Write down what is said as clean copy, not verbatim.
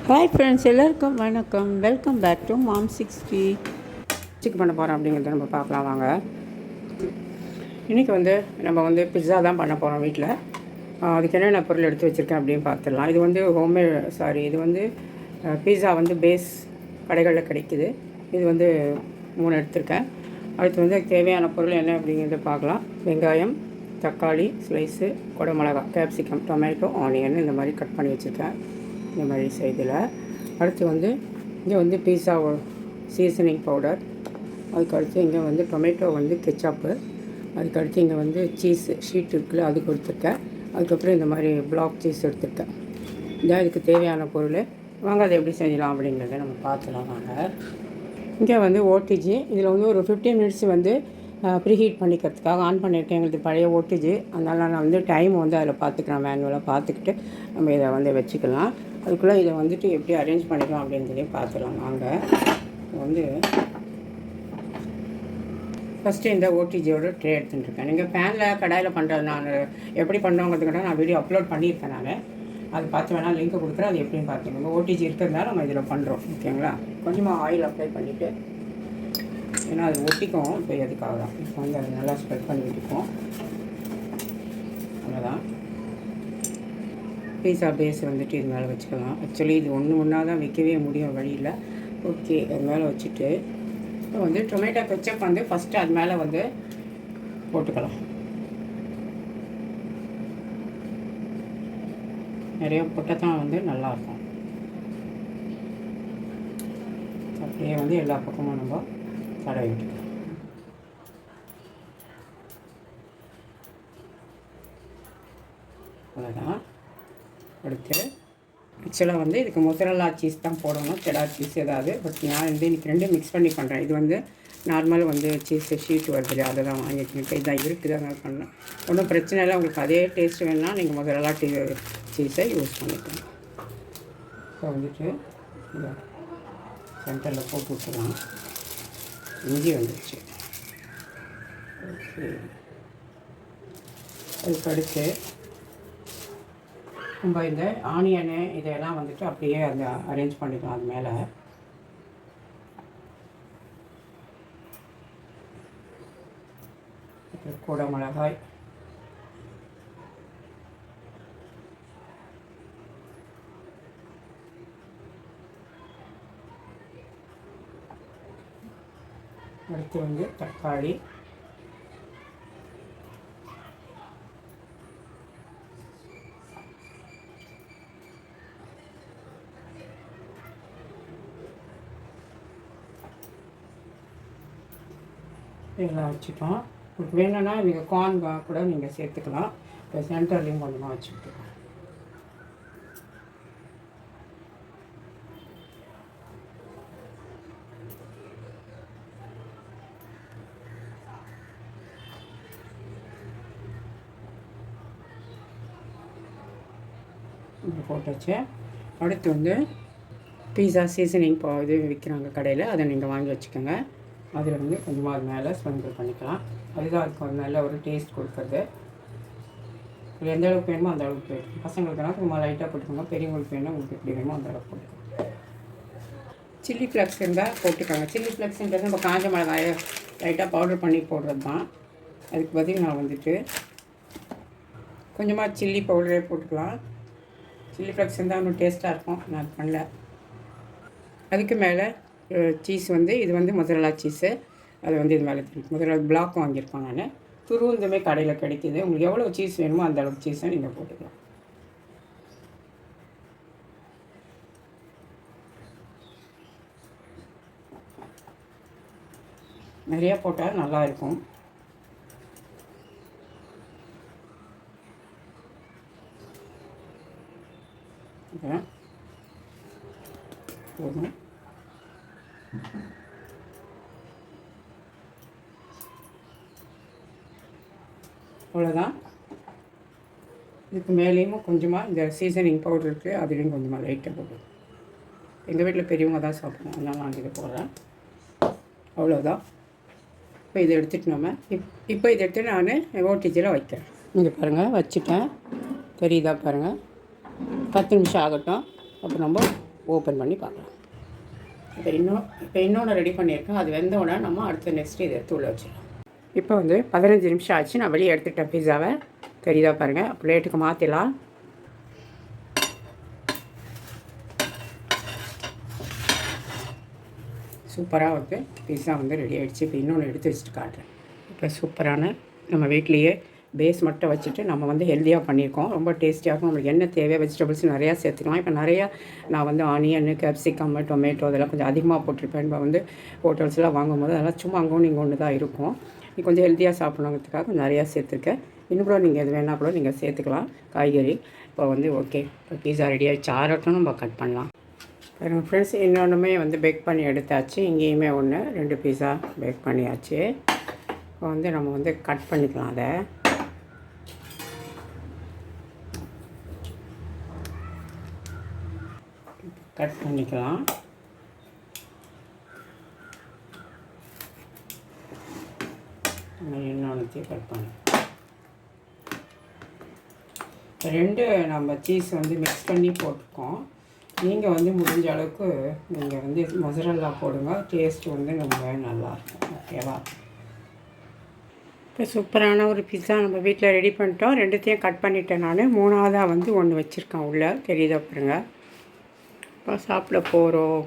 Hi friends, எல்லாருக்கும் வணக்கம். Welcome back to mom 60. Chicken பண்ண போகிறோம் அப்படிங்கிறத நம்ம பார்க்கலாம் வாங்க. இன்றைக்கி நம்ம பிஸ்ஸா தான் பண்ண போகிறோம் வீட்டில். அதுக்கு என்னென்ன பொருள் எடுத்து வச்சுருக்கேன் அப்படின்னு பார்த்துடலாம். இது பிஸ்ஸா பேஸ் கடைகளில் கிடைக்குது. இது 3 எடுத்திருக்கேன். அடுத்து தேவையான பொருள் என்ன அப்படிங்கிறத பார்க்கலாம். வெங்காயம், தக்காளி ஸ்லைஸு, குடமிளகா, கேப்சிகம், டொமேட்டோ, ஆனியன் இந்த மாதிரி கட் பண்ணி வச்சுருக்கேன். இந்த மாதிரி சைடில் அடுத்து இங்கே பீஸா சீசனிங் பவுடர். அதுக்கடுத்து இங்கே டொமேட்டோ கெச்சாப்பு. அதுக்கடுத்து இங்கே சீஸ் ஷீட் இருக்குல்ல, அது கொடுத்துருக்கேன். அதுக்கப்புறம் இந்த மாதிரி பிளாக் சீஸ் எடுத்துருக்கேன். இதான் இதுக்கு தேவையான பொருள். வாங்க அதை எப்படி செஞ்சலாம் அப்படிங்கிறத நம்ம பார்த்துலாம் வாங்க. இங்கே ஓடிஜி இதில் ஒரு 15 மினிட்ஸ் ப்ரீஹீட் பண்ணிக்கிறதுக்காக ஆன் பண்ணியிருக்கேன். எங்களுக்கு பழைய ஓடிஜி, அதனால் நான் டைம் அதில் பார்த்துக்கிறேன். மேனுவலாக பார்த்துக்கிட்டு நம்ம இதை வச்சுக்கலாம். அதுக்குள்ளே இதை எப்படி அரேஞ்ச் பண்ணிக்கலாம் அப்படின்னு பார்த்துக்கலாம் வாங்க. ஃபஸ்ட்டு இந்த ஓடிஜியோட ட்ரே எடுத்துட்டுருக்கேன். நீங்கள் பேனில் கடாயில் பண்ணுறது நான் எப்படி பண்ணுறோங்கிறதுக்கிட்ட நான் வீடியோ அப்லோட் பண்ணியிருக்கேன். நான் அது பார்த்து வேணால் லிங்க் கொடுக்குறேன். அது எப்படின்னு பார்த்துக்கோங்க. ஓடிஜி இருக்கிறதுனால நம்ம இதில் பண்ணுறோம், ஓகேங்களா. கொஞ்சமாக ஆயில் அப்ளை பண்ணிவிட்டு, ஏன்னா அது ஒட்டிக்கும். இப்போ எதுக்காக தான் இப்போ அது நல்லா ஸ்ப்ரெட் பண்ணி விட்டுப்போம். அவ்வளோதான். பீஸா பேஸ் இது மேலே வச்சுக்கலாம். ஆக்சுவலி இது ஒன்றா தான் வைக்கவே முடியும் வழியில். ஓகே, அது மேலே வச்சுட்டு இப்போ டொமேட்டோ கெச்சப் ஃபஸ்ட்டு அது மேலே போட்டுக்கலாம். நிறைய போட்டால் தான் நல்லாயிருக்கும். அப்படியே எல்லா பக்கமும் நம்ம தடவி விட்டுக்கலாம். அவ்வளோதான். அடுத்து ஆக்சுவலாக இதுக்கு மொசரல்லா சீஸ் தான் போடணும், செடார் சீஸ் ஏதாவது. பட் நான் இன்றைக்கி ரெண்டும் மிக்ஸ் பண்ணி பண்ணுறேன். இது நார்மல் சீஸ் ஷீட் வருது, அதை தான் வாங்கிக்கணும். இப்போ இதான் இருக்குது, அதனால் பண்ணேன். ஒன்றும் பிரச்சனை இல்லை. உங்களுக்கு அதே டேஸ்ட் வேணுன்னா நீங்கள் மொசரல்லா சீஸை யூஸ் பண்ணிக்கலாம். இப்போ சென்டரில் போட்டு விட்டுலாம். இஞ்சி வந்துடுச்சு. ஓகே, அதுக்கு அடுத்து நம்ம இந்த ஆனியனு இதெல்லாம் அப்படியே அந்த அரேஞ்ச் பண்ணிக்கலாம். அது மேலே கூட மிளகாய், அடுத்து தக்காளி, இதெல்லாம் வச்சுட்டோம். உங்களுக்கு வேணும்னா நீங்கள் கார்ன் கூட நீங்கள் சேர்த்துக்கலாம். இப்போ சென்டர்லேயும் கொஞ்சமாக வச்சுக்கிட்டு இப்படி போட்டாச்சு. அடுத்து பீஸா சீசனிங் இது விற்கிறாங்க கடையில், அதை நீங்கள் வாங்கி வச்சுக்கோங்க. அதில் கொஞ்சமாக அது மேலே ஸ்ப்ரிங்கிள் பண்ணிக்கலாம். அதுதான் அதுக்கு நல்ல ஒரு டேஸ்ட் கொடுக்குறது. எந்த அளவுக்கு வேணுமோ அந்த அளவுக்கு போயிடும். பசங்களுக்குனா சும்மா லைட்டாக போட்டுக்கோங்க. பெரியவங்களுக்கு வேணும், உங்களுக்கு எப்படி வேணுமோ அந்த அளவுக்கு போட்டுக்கோங்க. சில்லி ஃப்ளக்ஸ் இருந்தால் போட்டுக்கோங்க. சில்லி ஃப்ளக்ஸுன்றது நம்ம காஞ்ச மிளகாயை லைட்டாக பவுடர் பண்ணி போடுறது தான். அதுக்கு பதில் நான் கொஞ்சமாக சில்லி பவுடரே போட்டுக்கலாம். சில்லி ஃப்ளக்ஸ் இருந்தால் இன்னும் டேஸ்ட்டாக இருக்கும். நான் பண்ணல. அதுக்கு மேலே சீஸ் இது மொசரல்லா சீஸு. அது இது மேலே மொசரல்லா பிளாக் வாங்கியிருக்கோம் நான். துருவுந்துமே கடையில் கிடைக்கிது. உங்களுக்கு எவ்வளோ சீஸ் வேணுமோ அந்த அளவுக்கு சீஸை நீங்கள் போட்டுக்கலாம். நிறையா போட்டால் நல்லாயிருக்கும். போதும். அவ்வளோதான். இதுக்கு மேலேயும் கொஞ்சமாக இந்த சீசனிங் பவுடர் இருக்குது, அதுலேயும் கொஞ்சமாக லைட்டாக போடுவோம். எங்கள் வீட்டில் பெரியவங்க தான் சாப்பிடுவோம், அதனால் நான் இதை போடுறேன். அவ்வளோதான். இப்போ இதை எடுத்துகிட்டு நம்ம இப்போ இதை எடுத்து நான் ஓடிஜியில் வைக்கிறேன். இங்கே பாருங்கள், வச்சுட்டேன். தெரியுதா பாருங்கள். 10 நிமிஷம் ஆகட்டும். அப்புறம் நம்ம ஓப்பன் பண்ணி பார்க்கலாம். இப்போ இன்னொன்று ரெடி பண்ணியிருக்கேன். அது வெந்தோடனே நம்ம அடுத்த நெக்ஸ்ட்டு இதை எடுத்து உள்ள வச்சிடலாம். இப்போ வந்து 15 நிமிஷம் ஆச்சு. நான் வெளியே எடுத்துட்டேன் பிஸாவை. தெரியுதா பாருங்கள். பிளேட்டுக்கு மாற்றிடலாம். சூப்பராக வந்து பிஸா வந்து ரெடி ஆகிடுச்சு. இப்போ இன்னொன்று எடுத்து வச்சுட்டு காட்டுறேன். இப்போ சூப்பரான நம்ம வீட்லேயே பேஸ் மட்டும் வச்சுட்டு நம்ம வந்து ஹெல்த்தியாக பண்ணியிருக்கோம். ரொம்ப டேஸ்டியாக இருக்கும். நம்மளுக்கு என்ன தேவையோ வெஜிடபிள்ஸ் நிறையா சேர்த்துக்கலாம். இப்போ நிறையா நான் வந்து ஆனியன், கேப்சிகம், டொமேட்டோ அதெல்லாம் கொஞ்சம் அதிகமாக போட்டிருப்பேன். இப்போ வந்து ஹோட்டல்ஸ்லாம் வாங்கும்போது அதெல்லாம் சும்மா அங்கே ஒன்று தான் இருக்கும். நீ கொஞ்சம் ஹெல்த்தியாக சாப்பிட்ணுங்கிறதுக்காக கொஞ்சம் நிறையா சேர்த்துருக்கேன். இன்னும் கூட நீங்கள் எது வேணால் கூட நீங்கள் சேர்த்துக்கலாம் காய்கறி. இப்போ வந்து ஓகே, இப்போ பீஸா ரெடி ஆகிடுச்சு. ஆறட்டும் நம்ம கட் பண்ணலாம். பாருங்கள் ஃப்ரெண்ட்ஸ், இன்னொன்றுமே வந்து பேக் பண்ணி எடுத்தாச்சு. இங்கேயுமே 2 பீஸா பேக் பண்ணியாச்சு. இப்போ வந்து நம்ம வந்து கட் பண்ணிக்கலாம். அதை கட் பண்ணிக்கலாம். இன்னொன்றுத்தையும் கட் பண்ணி 2 நம்ம சீஸ் வந்து மிக்ஸ் பண்ணி போட்டிருக்கோம். நீங்கள் வந்து முடிஞ்ச அளவுக்கு நீங்கள் வந்து மொசரல்லா போடுங்க. டேஸ்ட் வந்து ரொம்ப நல்லாயிருக்கும். ஓகேவா? இப்போ சூப்பரான ஒரு பிஸ்ஸா நம்ம வீட்டில் ரெடி பண்ணிட்டோம். 2த்தையும் கட் பண்ணிட்டேன் நான். 3ஆவதாக வந்து ஒன்று வச்சுருக்கேன் உள்ளே. தெரியுதா பாருங்க. இப்போ சாப்பிட போகிறோம்.